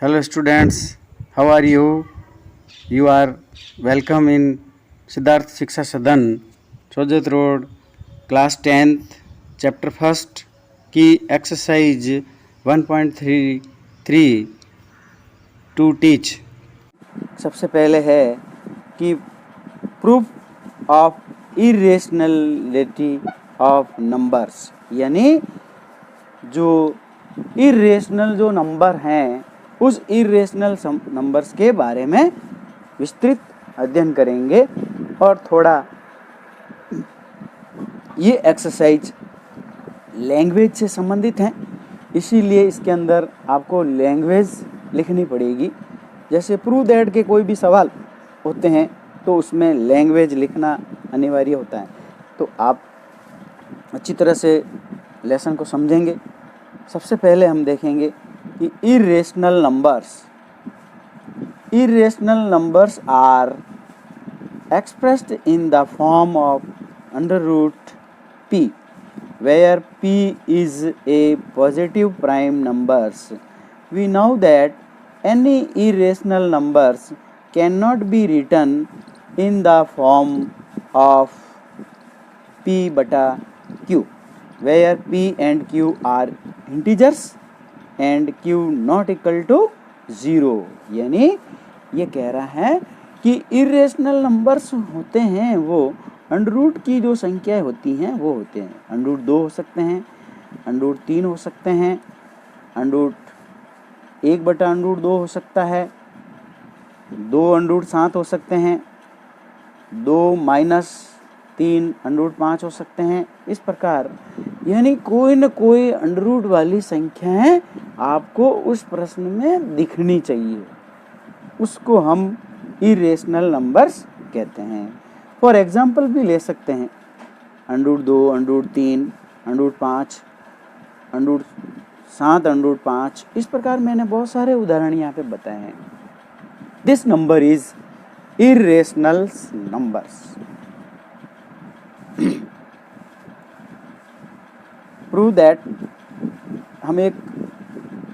Hello students, how are you? You are welcome in Siddharth Shiksha Sadan, Chojat Road, class 10th, chapter 1st की exercise 1.33 to teach। सबसे पहले है कि proof of irrationality of numbers, यानी जो irrational जो number हैं उस इरेशनल नंबर्स के बारे में विस्तृत अध्ययन करेंगे। और थोड़ा ये एक्सरसाइज लैंग्वेज से संबंधित हैं, इसीलिए इसके अंदर आपको लैंग्वेज लिखनी पड़ेगी। जैसे प्रूव दैट के कोई भी सवाल होते हैं तो उसमें लैंग्वेज लिखना अनिवार्य होता है। तो आप अच्छी तरह से लेसन को समझेंगे। सबसे पहले हम देखेंगे कि irrational numbers are expressed in the form of under root p, where p is a positive prime numbers. We know that any irrational numbers cannot be written in the form of p bata q, where p and q are integers and q not equal to 0। यानी ये कह रहा है कि irrational numbers होते हैं वो under root की जो संख्याएं होती हैं वो होते हैं अंडर रूट 2 हो सकते हैं, अंडर रूट 3 हो सकते हैं, अंडर रूट 1 बटा अंडर रूट 2 हो सकता है, 2 अंडर रूट 7 हो सकते हैं, 2 माइनस 3 अंडर रूट 5 हो सकते हैं। इस प्रकार यानी कोई न कोई अंडर रूट वाली संख्याएं आपको उस प्रश्न में दिखनी चाहिए, उसको हम इरेशनल नंबर्स कहते हैं। फॉर एग्जाम्पल भी ले सकते हैं under root 2, under root 3, under root 5, under root 7, under root 5। इस प्रकार मैंने बहुत सारे उदाहरण यहाँ पे बताए हैं। This number is irrational numbers. Prove that, हम एक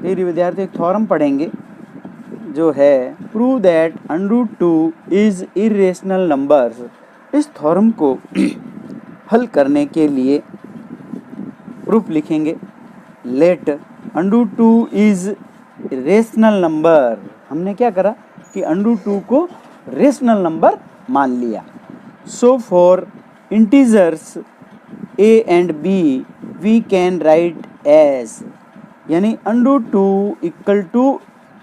प्रिय विद्यार्थी एक थ्योरम पढ़ेंगे जो है prove that under root 2 is irrational numbers. इस थ्योरम को हल करने के लिए प्रूफ लिखेंगे। Let under root 2 is rational number. हमने क्या करा कि अंडर रूट 2 को रेशनल नंबर मान लिया। So for integers a and b we can write as, यानी under root 2 equal to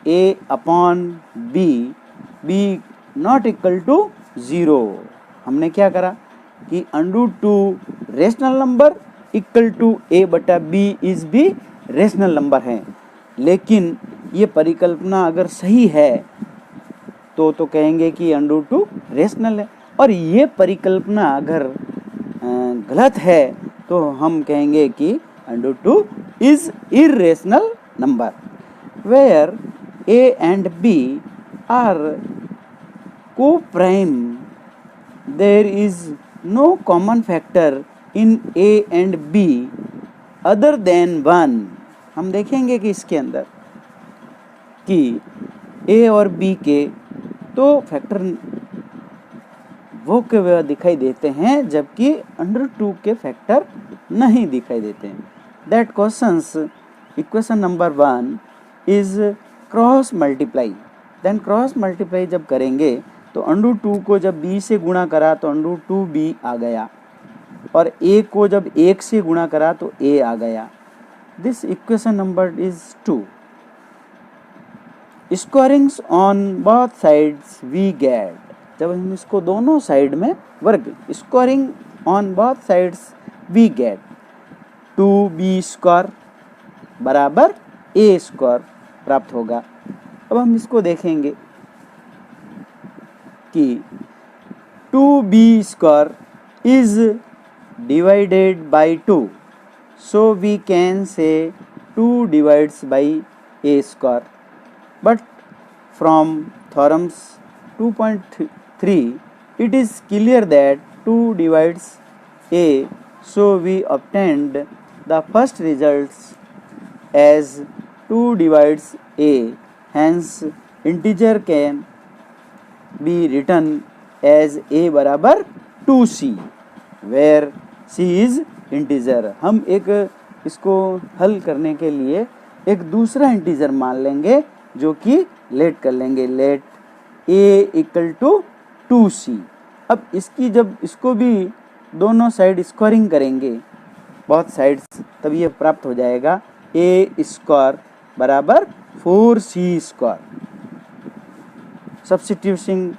a upon b, b not equal to 0। हमने क्या करा कि under root 2 rational number equal to a बटा b is भी rational number है। लेकिन ये परिकल्पना अगर सही है तो कहेंगे कि अंडर रूट 2 रेशनल है, और ये परिकल्पना अगर गलत है तो हम कहेंगे कि under root 2 is irrational number. Where a and b are co-prime, there is no common factor in a and b other than 1। हम देखेंगे कि इसके अंदर कि a और b के तो फैक्टर वो के वे दिखाई देते हैं जबकि अंडर 2 के फैक्टर नहीं दिखाई देते हैं। That questions equation number 1 is cross multiply. Then cross multiply जब करेंगे तो अंडर 2 को जब b से गुणा करा तो अंडर 2b आ गया, और a को जब 1 से गुणा करा तो a आ गया। This equation number is 2। Squarings on both sides we get. जब हम इसको दोनों साइड में वर्ग, squaring on both sides we get 2b square बराबर a स्क्वायर प्राप्त होगा। अब हम इसको देखेंगे कि 2b square is divided by 2, so we can say 2 divides by a square. But from theorems 2.3 it is clear that 2 divides a, so we obtained the first results as 2 divides a, hence integer can be written as a बराबर 2c where c is integer। हम एक इसको हल करने के लिए एक दूसरा इंटीजर मान लेंगे जो कि लेट कर लेंगे, late a equal to 2c। अब इसकी जब इसको भी दोनों साइड स्क्वायरिंग करेंगे बहुत साइड्स, तब ये प्राप्त हो जाएगा a स्क्वायर बराबर 4c square. Substituting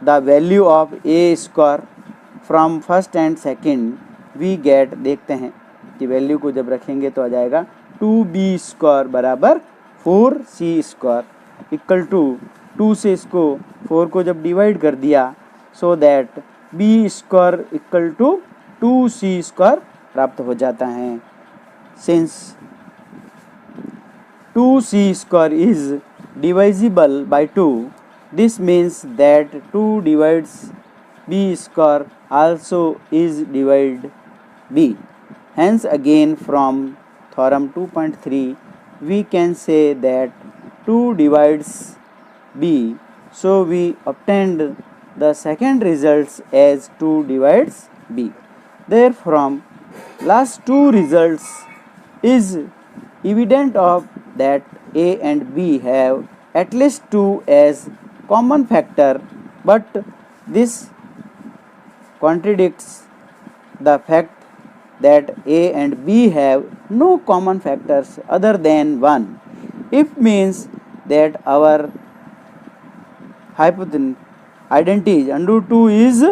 the value of a square from first and second we get, देखते हैं कि वैल्यू को जब रखेंगे तो आ जाएगा 2b स्क्वायर बराबर 4c स्क्वायर इक्वल टू 2 से इसको 4 को जब डिवाइड कर दिया so that b square equal to 2c square प्राप्त हो जाता है। Since 2c square is divisible by 2, this means that 2 divides b square also is divide b. Hence again from theorem 2.3 we can say that 2 divides b, so we obtained the second results as 2 divides b. Therefore from last two results is evident of that a and b have at least 2 as common factor, but this contradicts the fact that a and b have no common factors other than 1. It means that our identity under 2 is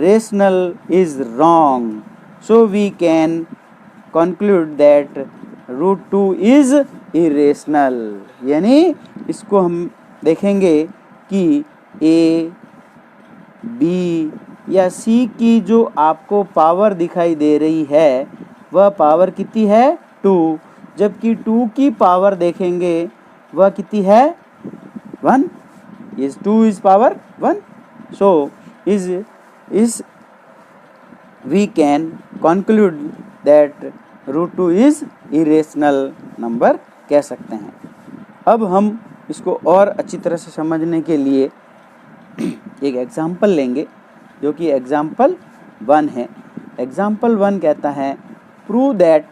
rational is wrong. So we can conclude that root 2 is irrational। यानी इसको हम देखेंगे कि a b या c की जो आपको power दिखाई दे रही है वह पावर कितनी है 2, जबकि 2 की पावर देखेंगे वह कितनी है 1। इस 2 is power 1, so is we can conclude that root 2 is irrational number कह सकते हैं। अब हम इसको और अच्छी तरह से समझने के लिए एक एग्जाम्पल लेंगे जो कि एग्जाम्पल 1 है। एग्जाम्पल 1 कहता है prove that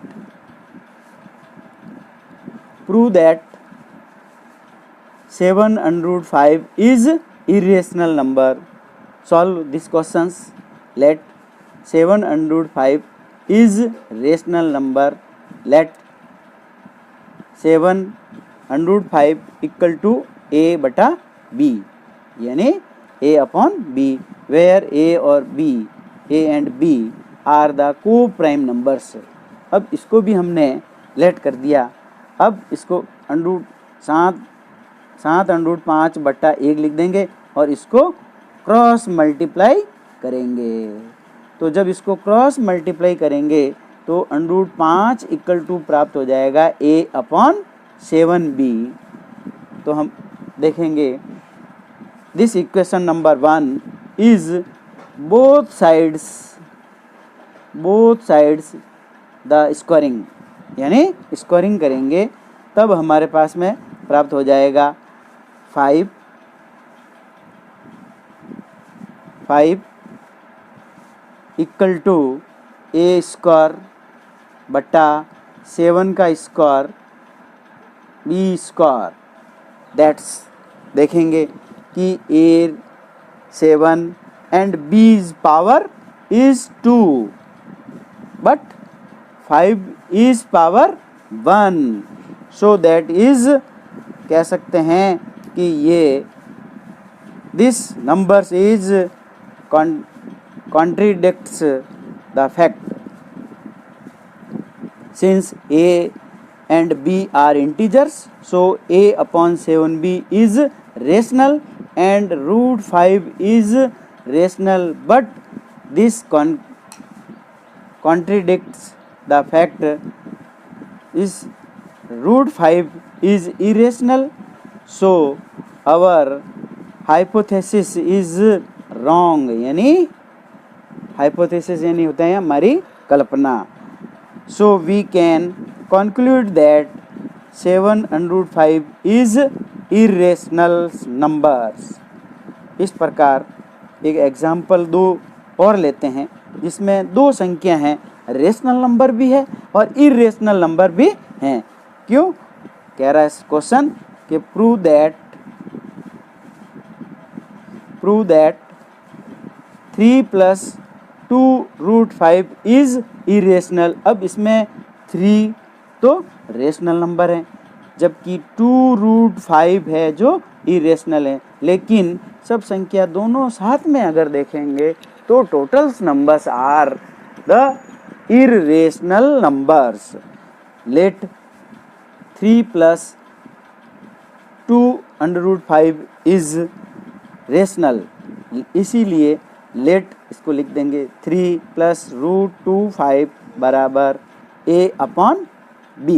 7/5 is irrational number. Solve this questions. Let 7/5 is rational number. Let 7/5 equal to a बटा b, यानी a upon b, where a और b, a and b are the coprime numbers. अब इसको भी हमने late कर दिया। अब इसको 7/5 बटा 1 लिख देंगे और इसको क्रॉस मल्टीप्लाई करेंगे। तो जब इसको क्रॉस मल्टीप्लाई करेंगे तो √5 इक्वल टू प्राप्त हो जाएगा a अपॉन 7b। तो हम देखेंगे this equation number 1 is both sides the squaring, यानी स्क्वायरिंग करेंगे तब हमारे पास में प्राप्त हो जाएगा 5 इक्वल टू a स्क्वायर बटा 7 का स्क्वायर b स्क्वायर। दैट्स देखेंगे कि a 7 and b's power is 2 but 5 is power 1, so that is कह सकते हैं कि ये this numbers is contradicts the fact since a and b are integers, so a upon 7b is rational and √5 is rational, but this contradicts the fact is √5 is irrational, so our hypothesis is wrong। यानी hypothesis यानी होता है हमारी कल्पना। So we can conclude that 7/5 is irrational numbers. इस प्रकार एक example दो और लेते हैं जिसमें दो संख्या हैं, रेशनल नंबर भी है और इरेशनल नंबर भी हैं। क्यों कह रहा है इस क्वेश्चन कि प्रूव दैट 3 + 2√5 इज इरेशनल। अब इसमें 3 तो रेशनल नंबर है जबकि 2√5 है जो इरेशनल है, लेकिन सब संख्या दोनों साथ में अगर देखेंगे तो totals numbers are the irrational numbers. Let 3 + 2√5 is rational, इसीलिए लेट इसको लिख देंगे 3 + √25 बराबर a/b,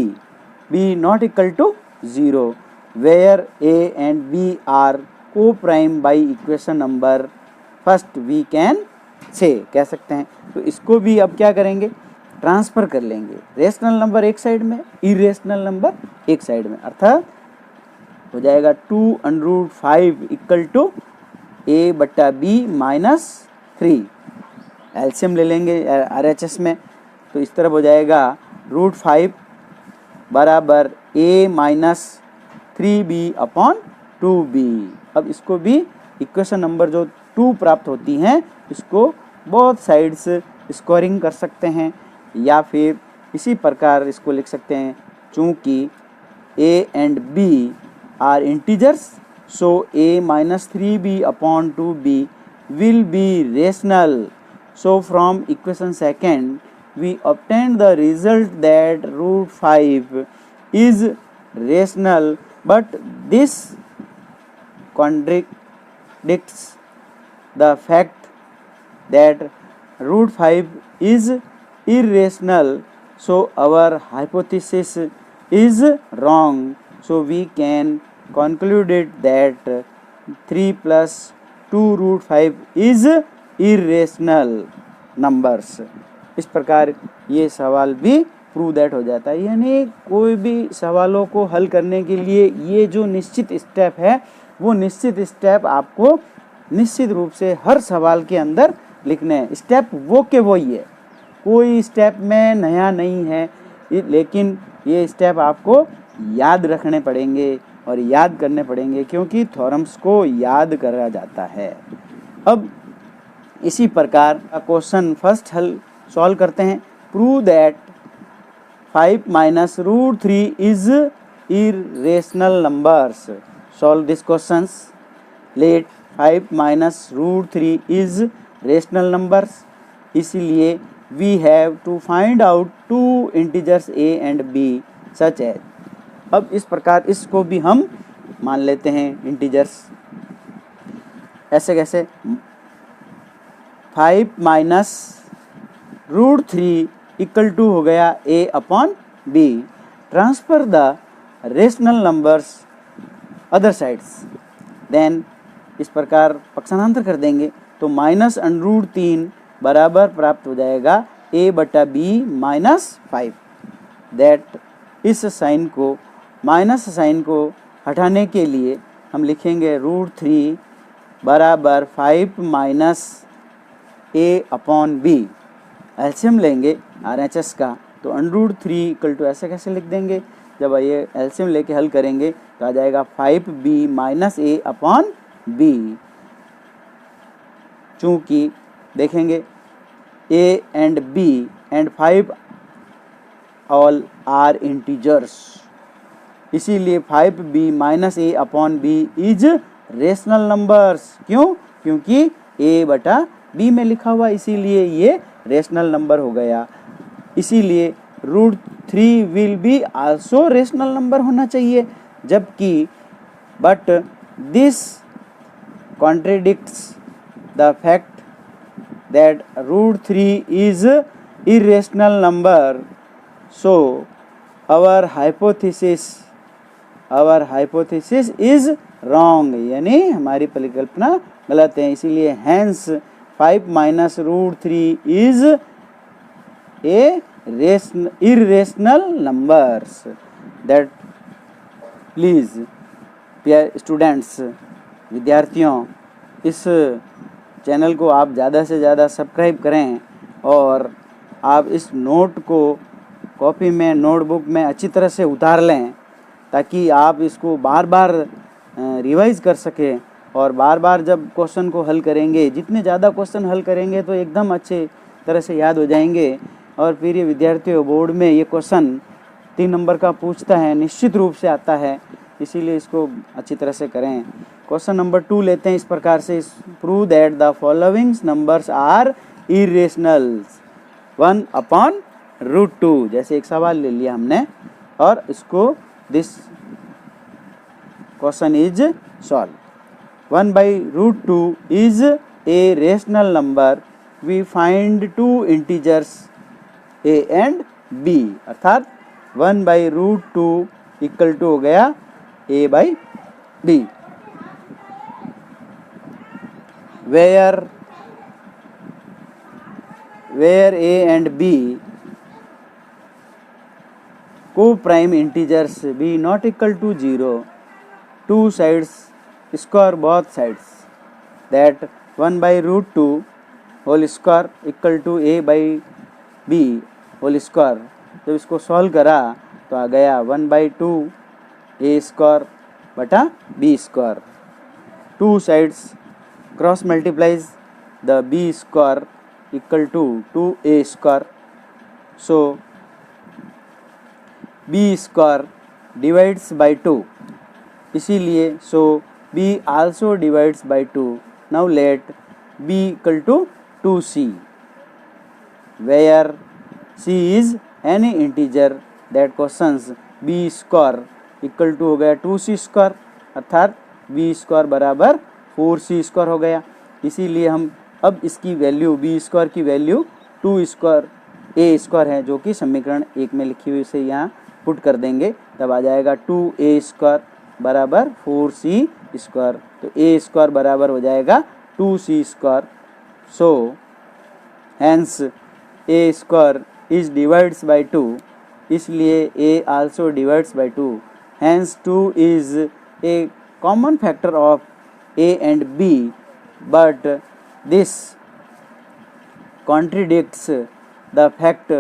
b not equal to 0, where a and b are coprime by equation number first we can say कह सकते हैं। तो इसको भी अब क्या करेंगे, ट्रांसफ़र कर लेंगे, रेशनल नंबर एक साइड में, इरेशनल नंबर एक साइड में, अर्थात हो जाएगा 2√5 इक्वल टू a/b - 3। एलसीएम ले लेंगे RHS में, तो इस तरफ हो जाएगा √5 बराबर a - 3b/2b। अब इसको भी इक्वेशन नंबर जो 2 प्राप्त होती हैं इसको बोथ साइड्स स्क्वायरिंग कर सकते हैं, या फिर इसी प्रकार इसको लिख सकते हैं, चूँकि a and b are integers, so a - 3b/2b will be rational. So from equation second we obtain the result that √5 is rational, but this contradicts the fact that √5 is irrational, so our hypothesis is wrong. So we can conclude that 3 + 2√5 is irrational numbers। इस प्रकार ये सवाल भी prove that हो जाता है। यानी कोई भी सवालों को हल करने के लिए ये जो निश्चित स्टेप है वो निश्चित स्टेप आपको निश्चित रूप से हर सवाल के अंदर लिखने हैं। स्टेप वो के वही है, कोई स्टेप में नया नहीं है, लेकिन ये स्टेप आपको याद रखने पड़ेंगे और याद करने पड़ेंगे, क्योंकि थ्योरम्स को याद करा जाता है। अब इसी प्रकार का क्वेश्चन फर्स्ट हल सॉल्व करते हैं। Prove that 5 - √3 is irrational numbers. Solve this questions. Let 5 - √3 is rational numbers, इसीलिए we have to find out 2 integers a and b such as. अब इस प्रकार इसको भी हम मान लेते हैं इंटीजर्स। ऐसे कैसे, 5 - √3 इक्वल टू हो गया a/b। Transfer the rational numbers other sides, then इस प्रकार पक्षांतर कर देंगे तो -√3 बराबर प्राप्त हो जाएगा a/b - 5। दैट इस साइन को माइनस साइन को हटाने के लिए हम लिखेंगे √3 बराबर 5 - a/b। एलसीएम लेंगे RHS का, तो √3 इक्वल टू ऐसे कैसे लिख देंगे, जब ये एलसीएम लेके हल करेंगे तो आ जाएगा 5b - a/b। चूँकि देखेंगे a and b and 5 all are integers, इसीलिए 5b - a/b is rational numbers. क्यों, क्योंकि a/b में लिखा हुआ, इसीलिए ये रेशनल नंबर हो गया। इसीलिए √3 will be also rational number होना चाहिए, जबकि but this contradicts the fact that √3 is irrational number, so our hypothesis is wrong, यानी हमारी परिकल्पना गलत है। इसीलिए hence 5 - √3 is a irrational numbers। that please students, विद्यार्थियों, इस चैनल को आप ज़्यादा से ज़्यादा सब्सक्राइब करें और आप इस नोट को कॉपी में, नोटबुक में अच्छी तरह से उतार लें ताकि आप इसको बार बार रिवाइज़ कर सकें। और बार बार जब क्वेश्चन को हल करेंगे, जितने ज़्यादा क्वेश्चन हल करेंगे तो एकदम अच्छे तरह से याद हो जाएंगे। और फिर ये विद्यार्थियों, बोर्ड में ये क्वेश्चन 3 नंबर का पूछता है, निश्चित रूप से आता है, इसीलिए इसको अच्छी तरह से करें। क्वेश्चन नंबर 2 लेते हैं इस प्रकार से, prove that the following numbers are irrationals 1/√2। जैसे एक सवाल ले लिया हमने और इसको this question is solve. 1/√2 is a rational number. We find two integers a and b, अर्थात 1/√2 इक्वल टू हो गया a/b, where a and b co-prime integers b not equal to 0, two sides square both sides, that 1/√2 whole square equal to a/b whole square। जब इसको solve करा तो आ गया 1/2 a square बटा b square. Two sides cross multiplies the b square equal to 2a square, so b square divides by 2, इसीलिए सो b also divides by 2. Now let b equal to 2c, where c is any integer that questions b square equal to हो गया 2c square, अर्थात b square बराबर 4c square हो गया। इसीलिए हम अब इसकी वैल्यू, b स्क्वायर की वैल्यू 2 स्क्वायर a स्क्वायर है, जो कि समीकरण 1 में लिखी हुई से यहाँ पुट कर देंगे, तब आ जाएगा 2a स्क्वायर बराबर 4c स्क्वायर। तो a स्क्वायर बराबर हो जाएगा 2c square. So hence a square is divides by 2, इसलिए a also divides by 2। Hence 2 is a common factor of a and b, but this contradicts the fact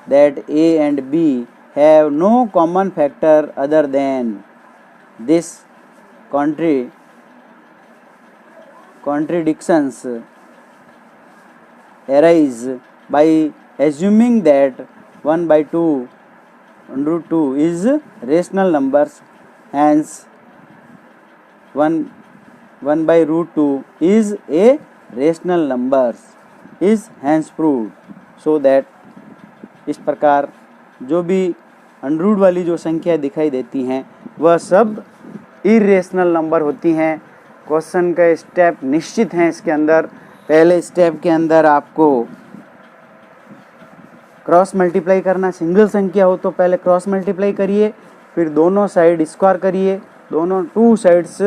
that a and b have no common factor other than this contradictions arise by assuming that 1/2 is rational numbers, hence 1/√2 is a rational numbers is hence proved, so that इस प्रकार जो भी under root वाली जो संख्या दिखाई देती हैं वह सब इरेशनल नंबर होती हैं। क्वेश्चन का स्टेप निश्चित हैं इसके अंदर। पहले स्टेप के अंदर आपको क्रॉस मल्टीप्लाई करना, सिंगल संख्या हो तो पहले क्रॉस मल्टीप्लाई करिए, फिर दोनों साइड स्क्वायर करिए, दोनों 2 साइड्स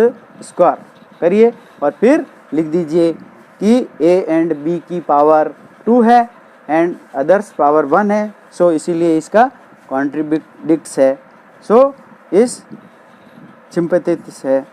स्क्वायर करिए और फिर लिख दीजिए कि a एंड b की पावर 2 है एंड अदर्स पावर 1 है, सो इसीलिए इसका कॉन्ट्रिडिक्ट्स है। सो इस सिंपैथेटिक्स है।